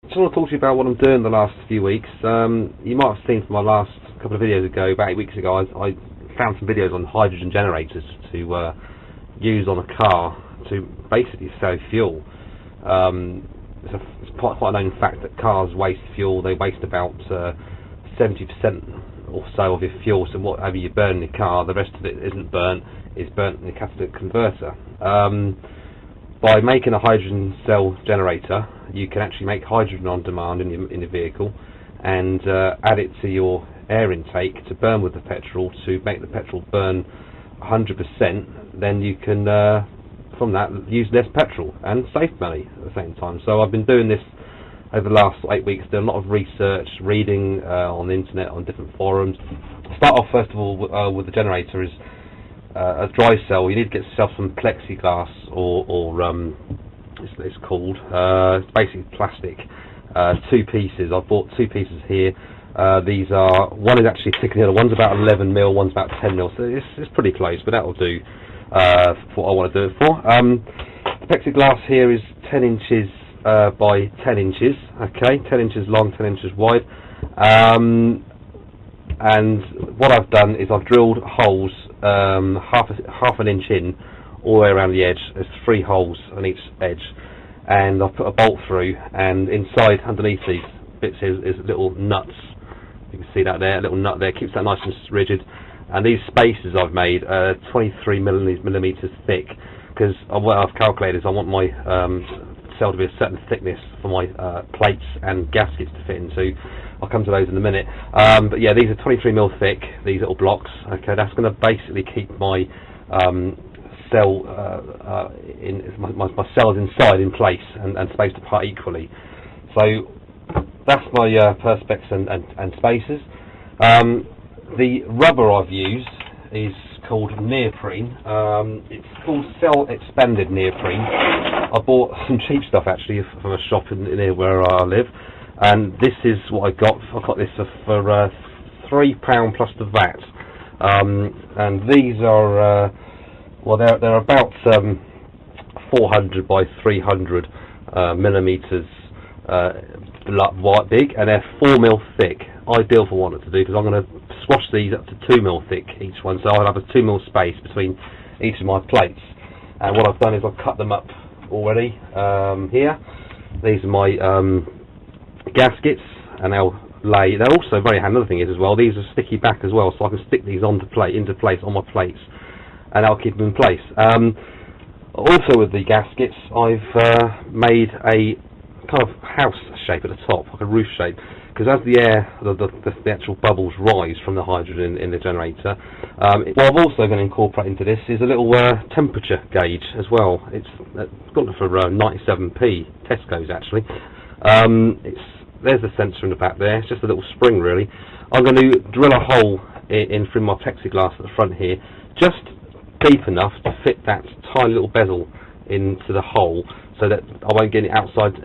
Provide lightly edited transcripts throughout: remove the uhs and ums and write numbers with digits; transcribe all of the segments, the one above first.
just want to talk to you about what I'm doing the last few weeks. You might have seen from my last couple of videos ago, about 8 weeks ago, I found some videos on hydrogen generators to use on a car to basically save fuel. It's quite a known fact that cars waste fuel. They waste about 70% or so of your fuel, so whatever you burn in your car, the rest of it isn't burnt, is burnt in the catalytic converter. By making a hydrogen cell generator, you can actually make hydrogen on demand in your vehicle and add it to your air intake to burn with the petrol, to make the petrol burn 100%. Then you can from that use less petrol and save money at the same time. So I've been doing this over the last 8 weeks, doing a lot of research, reading on the internet, on different forums. Start off first of all with the generator is a dry cell. You need to get yourself some plexiglass or it's called. It's basically plastic. 2 pieces. I've bought 2 pieces here. These are, one is actually thicker than the other. One's about 11 mil, one's about 10 mil. So it's pretty close, but that will do for what I want to do it for. The plexiglass here is 10 inches by 10 inches. Okay, 10 inches long, 10 inches wide. And what I've done is I've drilled holes half an inch in all the way around the edge. There's 3 holes on each edge, and I've put a bolt through, and inside, underneath these bits is little nuts. You can see that there, a little nut there, keeps that nice and rigid. And these spaces I've made are 23 millimeters thick, because what I've calculated is I want my cell to be a certain thickness for my plates and gaskets to fit into. I'll come to those in a minute. But yeah, these are 23 mil thick, these little blocks. Okay, that's going to basically keep my cell my cells inside in place and spaced apart equally. So that's my perspex and spaces. The rubber I've used is called neoprene. It's called cell expanded neoprene. I bought some cheap stuff actually from a shop near where I live, and this is what I got. I got this for £3 plus the VAT. And these are well, they're about 400 by 300 millimeters big, and they're 4 mil thick. Ideal for what I want to do, because I'm going to squash these up to 2 mil thick each one, so I'll have a 2 mil space between each of my plates. And what I've done is I've cut them up already here. These are my gaskets, and they'll lay. They're also very handy. Another thing is as well, these are sticky back as well, so I can stick these into place on my plates, and I'll keep them in place. Also with the gaskets, I've made a kind of house shape at the top, like a roof shape, because as the air, the actual bubbles rise from the hydrogen in the generator, what I'm also going to incorporate into this is a little temperature gauge as well. It's got it for 97p, Tesco's actually. There's the sensor in the back there. It's just a little spring really. I'm going to drill a hole in through my plexiglass at the front here, just deep enough to fit that tiny little bezel into the hole, so that I won't get any outside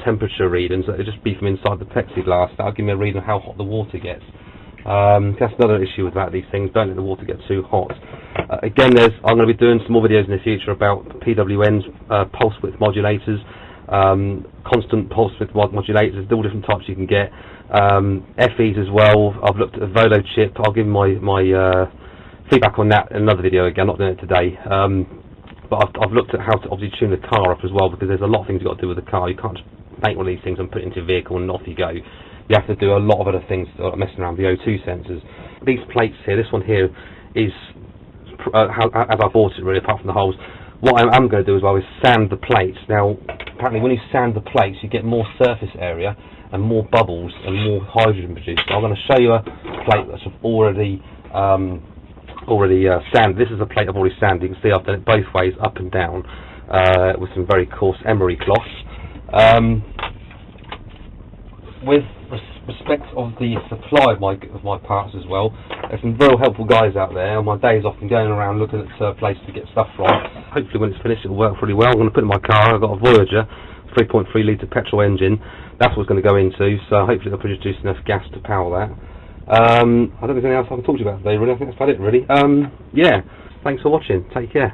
temperature readings. It'll just be from inside the plexiglass. That'll give me a reading of how hot the water gets. That's another issue with these things. Don't let the water get too hot. Again, I'm going to be doing some more videos in the future about PWNs, pulse width modulators, constant pulse width modulators. There's all different types you can get. FEs as well. I've looked at a Volo chip. I'll give my feedback on that in another video. Again, I'm not doing it today. But I've looked at how to obviously tune the car up as well, because there's a lot of things you've got to do with the car. You can't just make one of these things and put it into your vehicle and off you go. You have to do a lot of other things, messing around with the O2 sensors. These plates here, this one here is, as I bought it really, apart from the holes. What I'm going to do as well is sand the plates. Now, apparently when you sand the plates, you get more surface area and more bubbles and more hydrogen produced. So I'm going to show you a plate that's already sanded. This is a plate I've already sanded. You can see I've done it both ways, up and down, with some very coarse emery cloths. With respect of the supply of my parts as well, there's some very helpful guys out there. On my days off, I'm going around looking at places to get stuff from. Hopefully when it's finished it'll work really well. I'm going to put it in my car. I've got a Voyager 3.3 litre petrol engine. That's what it's going to go into, so hopefully it'll produce enough gas to power that. I don't think there's anything else I can talk to you about today really. I think that's about it really. Yeah, thanks for watching. Take care.